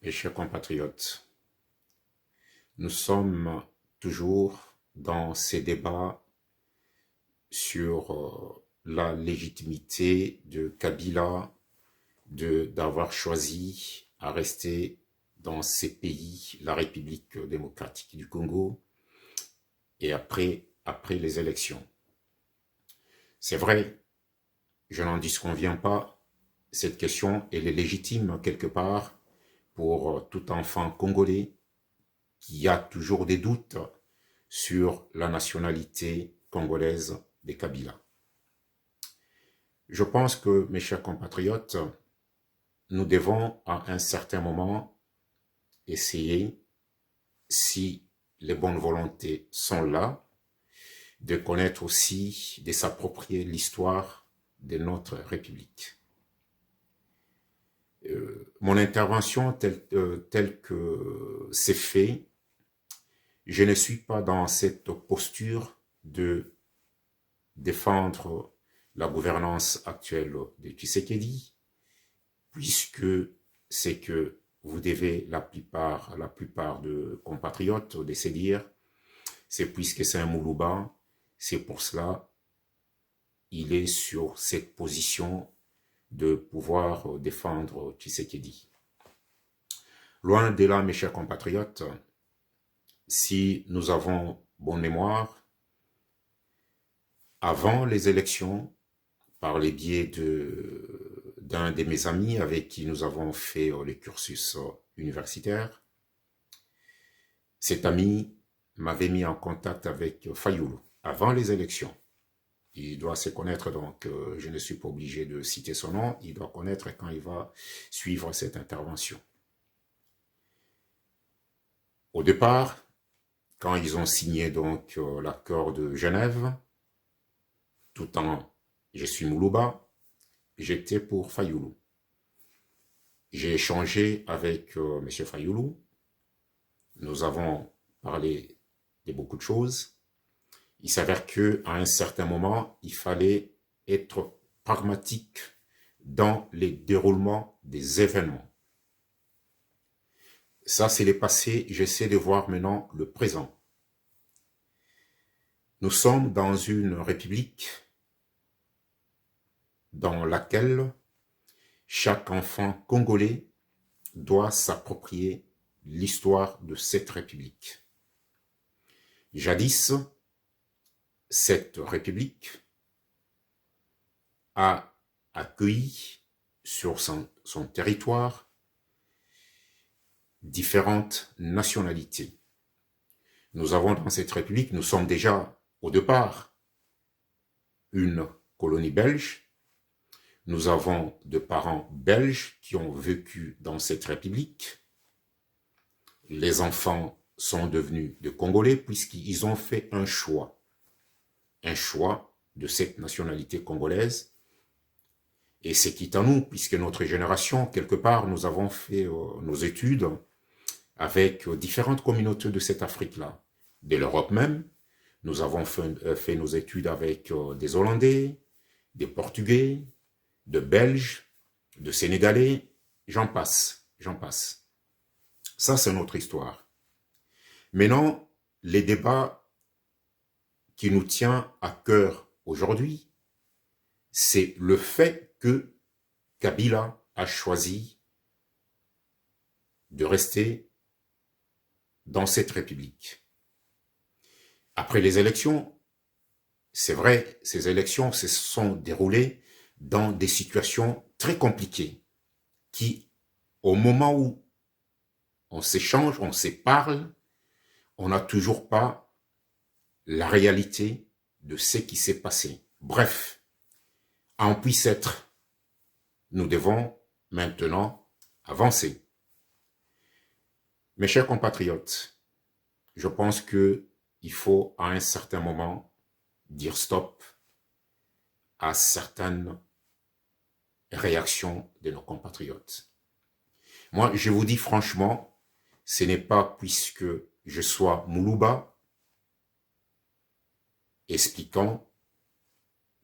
Mes chers compatriotes, nous sommes toujours dans ces débats sur la légitimité de Kabila d'avoir choisi à rester dans ces pays, la République démocratique du Congo, et après les élections. C'est vrai, je n'en disconviens pas, cette question, elle est légitime quelque part pour tout enfant congolais qui a toujours des doutes sur la nationalité congolaise des Kabila. Je pense que, mes chers compatriotes, nous devons à un certain moment essayer, si les bonnes volontés sont là, de connaître aussi, de s'approprier l'histoire de notre République. Mon intervention telle que c'est fait, je ne suis pas dans cette posture de défendre la gouvernance actuelle de Tshisekedi, puisque c'est que vous devez, la plupart de compatriotes, de se dire, c'est puisque c'est un Moulouba, c'est pour cela il est sur cette position de pouvoir défendre Tshisekedi. Loin de là, mes chers compatriotes, si nous avons bonne mémoire, avant les élections, par les biais d'un de mes amis avec qui nous avons fait le cursus universitaire, cet ami m'avait mis en contact avec Fayoulou avant les élections. Il doit se connaître, donc je ne suis pas obligé de citer son nom, il doit connaître quand il va suivre cette intervention. Au départ, quand ils ont signé donc l'accord de Genève, tout en je suis Moulouba, j'étais pour Fayoulou. J'ai échangé avec M. Fayoulou, nous avons parlé de beaucoup de choses. Il s'avère qu'à un certain moment, il fallait être pragmatique dans les déroulements des événements. Ça, c'est le passé, j'essaie de voir maintenant le présent. Nous sommes dans une république dans laquelle chaque enfant congolais doit s'approprier l'histoire de cette république. Jadis, cette république a accueilli sur son territoire différentes nationalités. Nous avons dans cette république, nous sommes déjà au départ une colonie belge. Nous avons de parents belges qui ont vécu dans cette république. Les enfants sont devenus de Congolais puisqu'ils ont fait un choix de cette nationalité congolaise. Et c'est quitte à nous, puisque notre génération, quelque part, nous avons fait nos études avec différentes communautés de cette Afrique-là. De l'Europe même, nous avons fait nos études avec des Hollandais, des Portugais, de Belges, de Sénégalais, j'en passe. Ça, c'est notre histoire. Maintenant, les débats qui nous tient à cœur aujourd'hui, c'est le fait que Kabila a choisi de rester dans cette république. Après les élections, c'est vrai, ces élections se sont déroulées dans des situations très compliquées qui, au moment où on s'échange, on se parle, on n'a toujours pas la réalité de ce qui s'est passé. Bref, en puisse être, nous devons maintenant avancer. Mes chers compatriotes, je pense qu'il faut à un certain moment dire stop à certaines réactions de nos compatriotes. Moi, je vous dis franchement, ce n'est pas puisque je sois Moulouba expliquant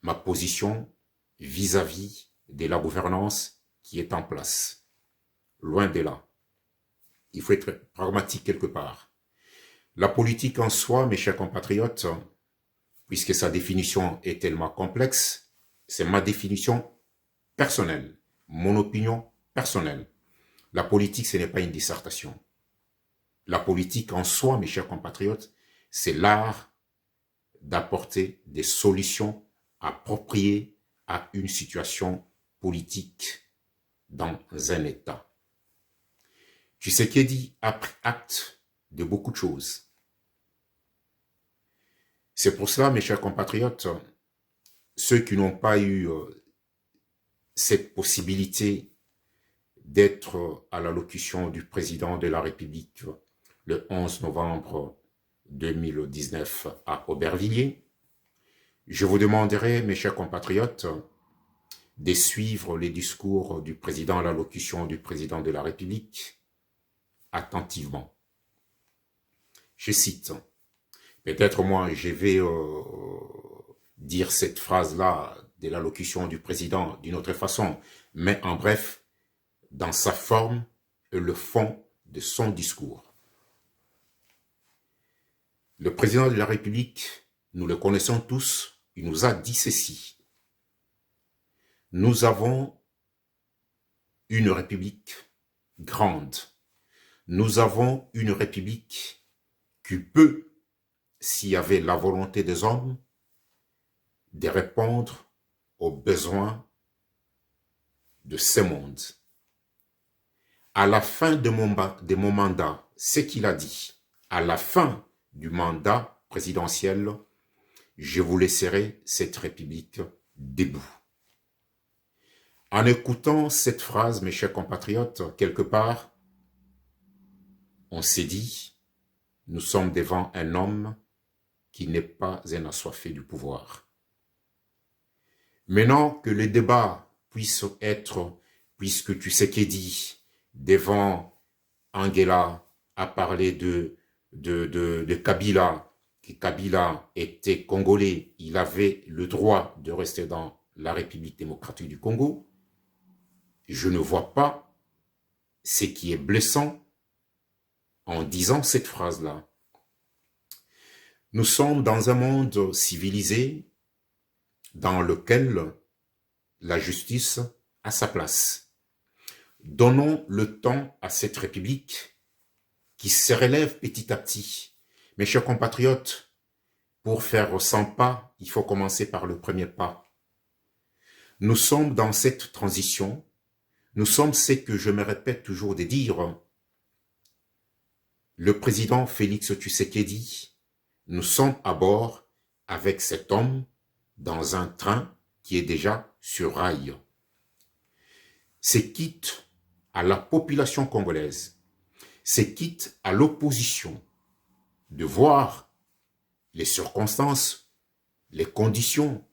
ma position vis-à-vis de la gouvernance qui est en place. Loin de là. il faut être pragmatique quelque part. La politique en soi, mes chers compatriotes, puisque sa définition est tellement complexe, c'est ma définition personnelle, mon opinion personnelle. La politique, ce n'est pas une dissertation. La politique en soi, mes chers compatriotes, c'est l'art d'apporter des solutions appropriées à une situation politique dans un État. Tshisekedi a pris acte de beaucoup de choses. C'est pour cela, mes chers compatriotes, ceux qui n'ont pas eu cette possibilité d'être à l'allocution du président de la République le 11 novembre 2019 à Aubervilliers, je vous demanderai, mes chers compatriotes, de suivre les discours du président à l'allocution du président de la République attentivement. Je cite, peut-être moi je vais dire cette phrase-là de l'allocution du président d'une autre façon, mais en bref, dans sa forme et le fond de son discours. Le président de la République, nous le connaissons tous, il nous a dit ceci. Nous avons une République grande. Nous avons une République qui peut, s'il y avait la volonté des hommes, de répondre aux besoins de ce monde. À la fin de mon mandat, ce qu'il a dit, à la fin du mandat présidentiel, je vous laisserai cette République debout. En écoutant cette phrase, mes chers compatriotes, quelque part, on s'est dit, nous sommes devant un homme qui n'est pas un assoiffé du pouvoir. Maintenant que le débat puisse être, puisque Tshisekedi, devant Angela, a parlé de Kabila, que Kabila était congolais, il avait le droit de rester dans la République démocratique du Congo, je ne vois pas ce qui est blessant en disant cette phrase-là. Nous sommes dans un monde civilisé dans lequel la justice a sa place. Donnons le temps à cette République qui se relève petit à petit. Mes chers compatriotes, pour faire 100 pas, il faut commencer par le premier pas. Nous sommes dans cette transition. Nous sommes ce que je me répète toujours de dire. Le président Félix Tshisekedi, nous sommes à bord avec cet homme dans un train qui est déjà sur rail. C'est quitte à la population congolaise, c'est quitte à l'opposition de voir les circonstances, les conditions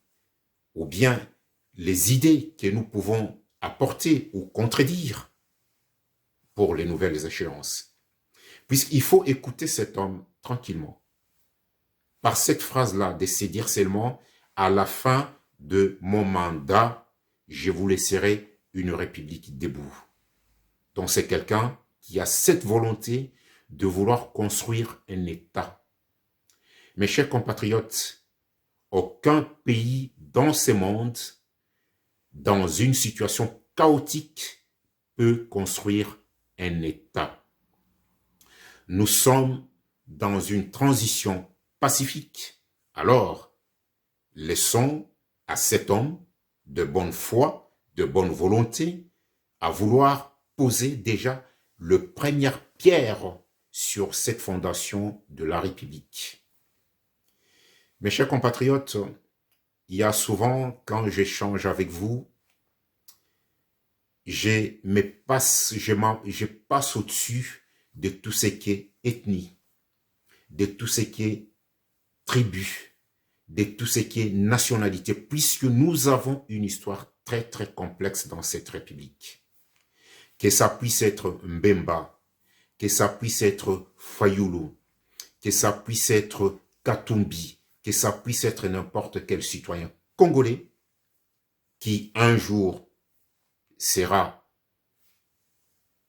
ou bien les idées que nous pouvons apporter ou contredire pour les nouvelles échéances. Puisqu'il faut écouter cet homme tranquillement. Par cette phrase-là, de se dire seulement, à la fin de mon mandat, je vous laisserai une République debout. Donc c'est quelqu'un qui a cette volonté de vouloir construire un État. Mes chers compatriotes, aucun pays dans ce monde, dans une situation chaotique, peut construire un État. Nous sommes dans une transition pacifique. Alors, laissons à cet homme de bonne foi, de bonne volonté, à vouloir poser déjà le première pierre sur cette fondation de la République. Mes chers compatriotes, il y a souvent, quand j'échange avec vous, je passe au-dessus de tout ce qui est ethnie, de tout ce qui est tribu, de tout ce qui est nationalité, puisque nous avons une histoire très très complexe dans cette République. Que ça puisse être Mbemba, que ça puisse être Fayulu, que ça puisse être Katumbi, que ça puisse être n'importe quel citoyen congolais qui un jour sera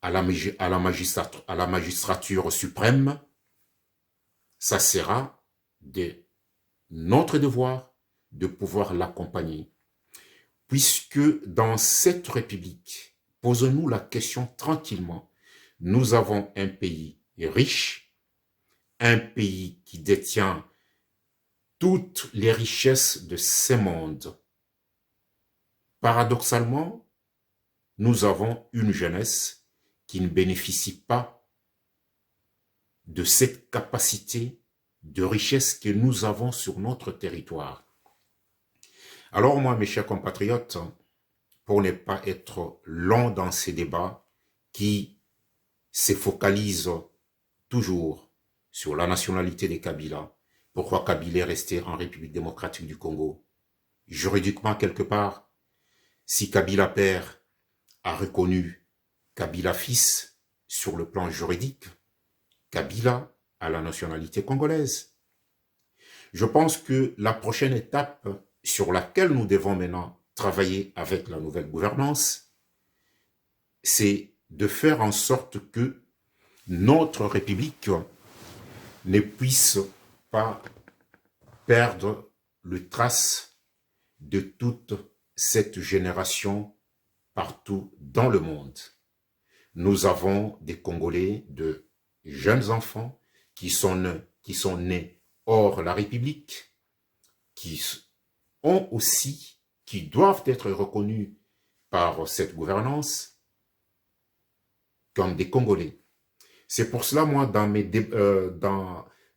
à la magistrature suprême, ça sera de notre devoir de pouvoir l'accompagner. Puisque dans cette République, posons-nous la question tranquillement, nous avons un pays riche, un pays qui détient toutes les richesses de ce monde. Paradoxalement, nous avons une jeunesse qui ne bénéficie pas de cette capacité de richesse que nous avons sur notre territoire. Alors moi, mes chers compatriotes, pour ne pas être long dans ces débats qui se focalisent toujours sur la nationalité des Kabila, pourquoi Kabila est resté en République démocratique du Congo? Juridiquement, quelque part, si Kabila père a reconnu Kabila fils sur le plan juridique, Kabila a la nationalité congolaise. Je pense que la prochaine étape sur laquelle nous devons maintenant travailler avec la nouvelle gouvernance, c'est de faire en sorte que notre République ne puisse pas perdre le trace de toute cette génération partout dans le monde. Nous avons des Congolais, de jeunes enfants qui sont nés hors la République, qui doivent être reconnus par cette gouvernance comme des Congolais. C'est pour cela, moi, dans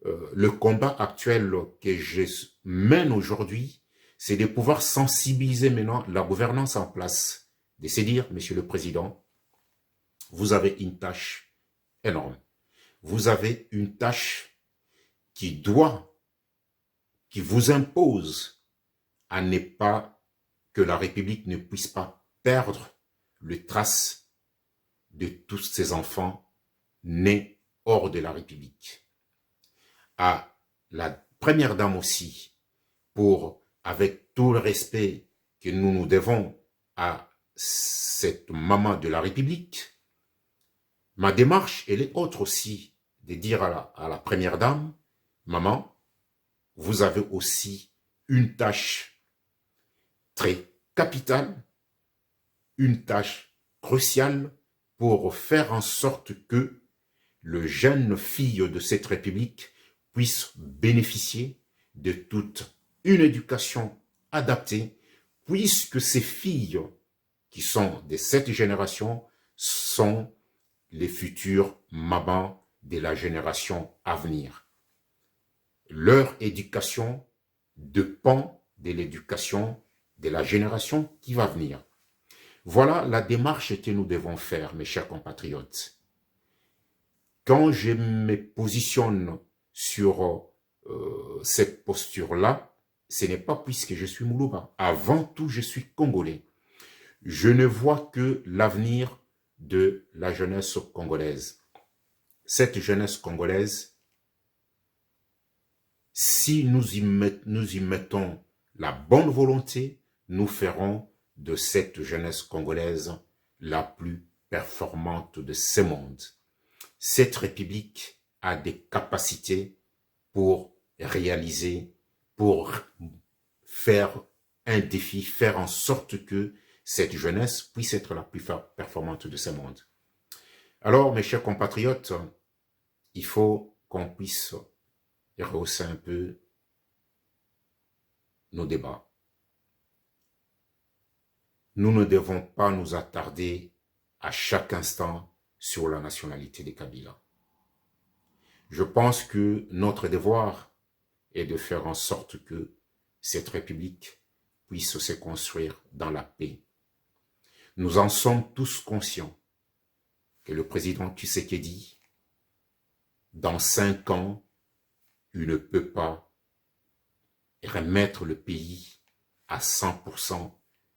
le combat actuel que je mène aujourd'hui, c'est de pouvoir sensibiliser maintenant la gouvernance en place, de se dire, Monsieur le Président, vous avez une tâche énorme. Vous avez une tâche qui vous impose à ne pas, que la République ne puisse pas perdre le trace de tous ces enfants nés hors de la République. À la première dame aussi, avec tout le respect que nous nous devons à cette maman de la République, ma démarche, elle est autre aussi, de dire à la première dame, maman, vous avez aussi une tâche très capitale, une tâche cruciale pour faire en sorte que le jeune fille de cette République puisse bénéficier de toute une éducation adaptée, puisque ces filles qui sont de cette génération sont les futures mamans de la génération à venir. Leur éducation dépend de l'éducation de la génération qui va venir. Voilà la démarche que nous devons faire, mes chers compatriotes. Quand je me positionne sur cette posture-là, ce n'est pas puisque je suis Moulouba. Avant tout, je suis Congolais. Je ne vois que l'avenir de la jeunesse congolaise. Cette jeunesse congolaise, si nous y mettons la bonne volonté, nous ferons de cette jeunesse congolaise la plus performante de ce monde. Cette République a des capacités pour réaliser, pour faire un défi, faire en sorte que cette jeunesse puisse être la plus performante de ce monde. Alors, mes chers compatriotes, il faut qu'on puisse rehausser un peu nos débats. Nous ne devons pas nous attarder à chaque instant sur la nationalité des Kabila. Je pense que notre devoir est de faire en sorte que cette République puisse se construire dans la paix. Nous en sommes tous conscients que le président Tshisekedi, dans 5 ans, il ne peut pas remettre le pays à 100%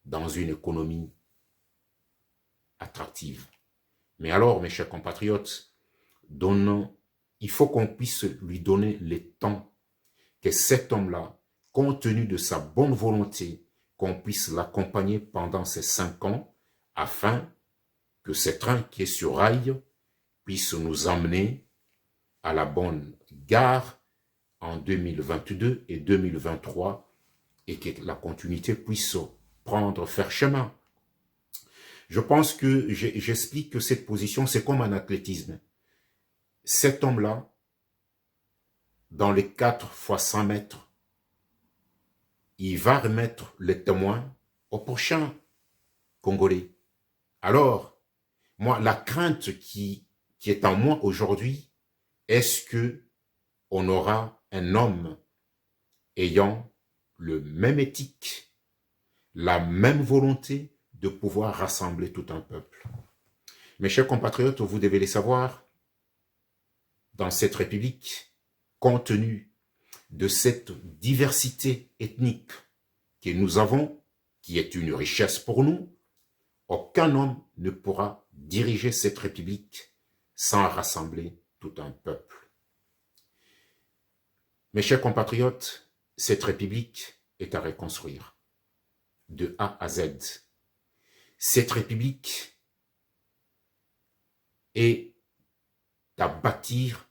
dans une économie attractive. Mais alors, mes chers compatriotes, il faut qu'on puisse lui donner le temps que cet homme-là, compte tenu de sa bonne volonté, qu'on puisse l'accompagner pendant ces 5 ans afin que ce train qui est sur rail puisse nous emmener à la bonne gare en 2022 et 2023 et que la continuité puisse faire chemin. Je pense que j'explique que cette position, c'est comme un athlétisme. Cet homme-là, dans les 4 fois 100 mètres, il va remettre les témoins au prochain Congolais. Alors, moi, la crainte qui est en moi aujourd'hui, est-ce que on aura un homme ayant le même éthique, la même volonté de pouvoir rassembler tout un peuple? Mes chers compatriotes, vous devez les savoir, dans cette République, compte tenu de cette diversité ethnique que nous avons, qui est une richesse pour nous, aucun homme ne pourra diriger cette République sans rassembler tout un peuple. Mes chers compatriotes, cette République est à reconstruire, de A à Z. Cette République est à bâtir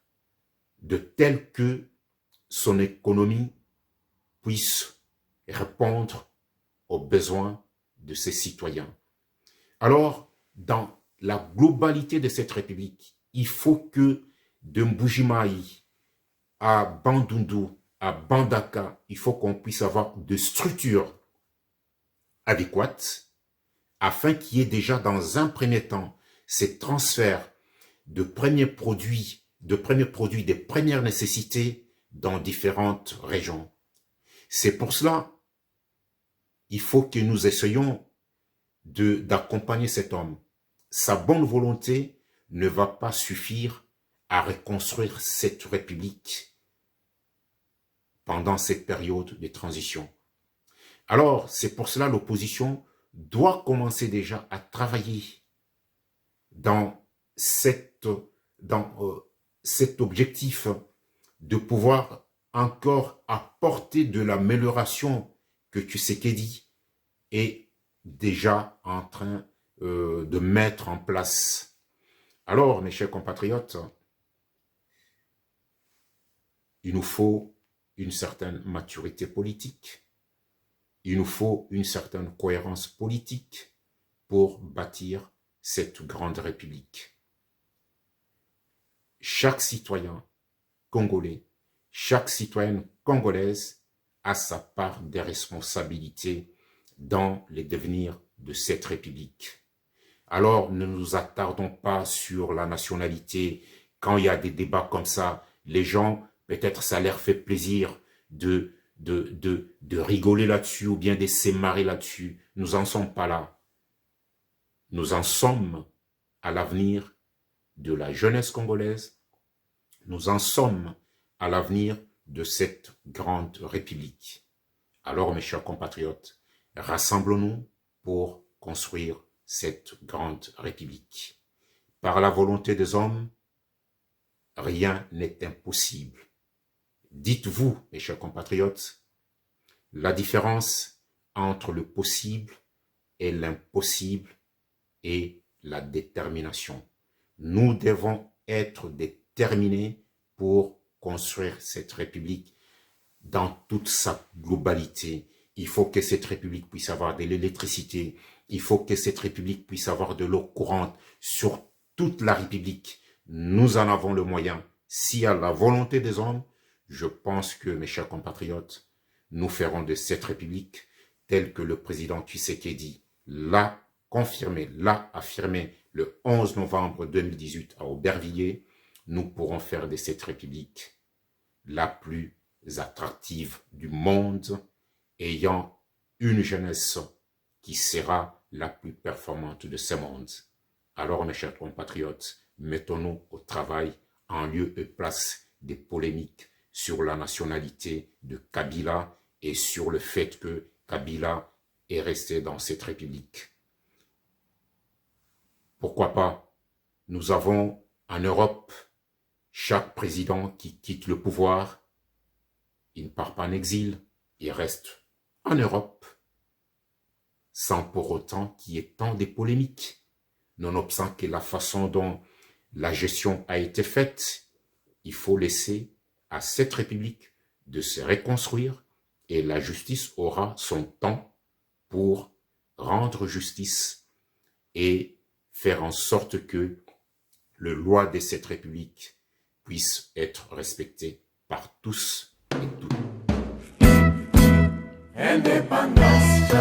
de tel que son économie puisse répondre aux besoins de ses citoyens. Alors, dans la globalité de cette République, il faut que de Mbujimaï à Bandundu, à Bandaka, il faut qu'on puisse avoir des structures adéquates afin qu'il y ait déjà dans un premier temps ces transferts de premiers produits, des premières nécessités dans différentes régions. C'est pour cela il faut que nous essayions d'accompagner cet homme. Sa bonne volonté ne va pas suffire à reconstruire cette République pendant cette période de transition. Alors, c'est pour cela l'opposition doit commencer déjà à travailler dans cet objectif de pouvoir encore apporter de l'amélioration que Tshisekedi est déjà en train de mettre en place. Alors, mes chers compatriotes, il nous faut une certaine maturité politique, il nous faut une certaine cohérence politique pour bâtir cette grande République. Chaque citoyen congolais, chaque citoyenne congolaise a sa part de responsabilité dans le devenir de cette République. Alors, ne nous attardons pas sur la nationalité. Quand il y a des débats comme ça, les gens, peut-être ça leur fait plaisir de rigoler là-dessus ou bien de s'émarrer là-dessus. Nous n'en sommes pas là. Nous en sommes à l'avenir de la jeunesse congolaise. Nous en sommes à l'avenir de cette grande République. Alors, mes chers compatriotes, rassemblons-nous pour construire cette grande République. Par la volonté des hommes, rien n'est impossible. Dites-vous, mes chers compatriotes, la différence entre le possible et l'impossible est la détermination. Nous devons être déterminés pour construire cette République dans toute sa globalité. Il faut que cette République puisse avoir de l'électricité. Il faut que cette République puisse avoir de l'eau courante sur toute la République. Nous en avons le moyen. S'il y a la volonté des hommes, je pense que, mes chers compatriotes, nous ferons de cette République telle que le président Tshisekedi l'a confirmé, l'a affirmé le 11 novembre 2018 à Aubervilliers. Nous pourrons faire de cette République la plus attractive du monde, ayant une jeunesse qui sera la plus performante de ce monde. Alors, mes chers compatriotes, mettons-nous au travail en lieu et place des polémiques sur la nationalité de Kabila et sur le fait que Kabila est resté dans cette République. Pourquoi pas? Nous avons en Europe chaque président qui quitte le pouvoir, il ne part pas en exil, il reste en Europe, sans pour autant qu'il y ait tant de polémiques. nonobstant que la façon dont la gestion a été faite, il faut laisser à cette République de se reconstruire et la justice aura son temps pour rendre justice et faire en sorte que les lois de cette République puissent être respectées par tous et toutes. Indépendance,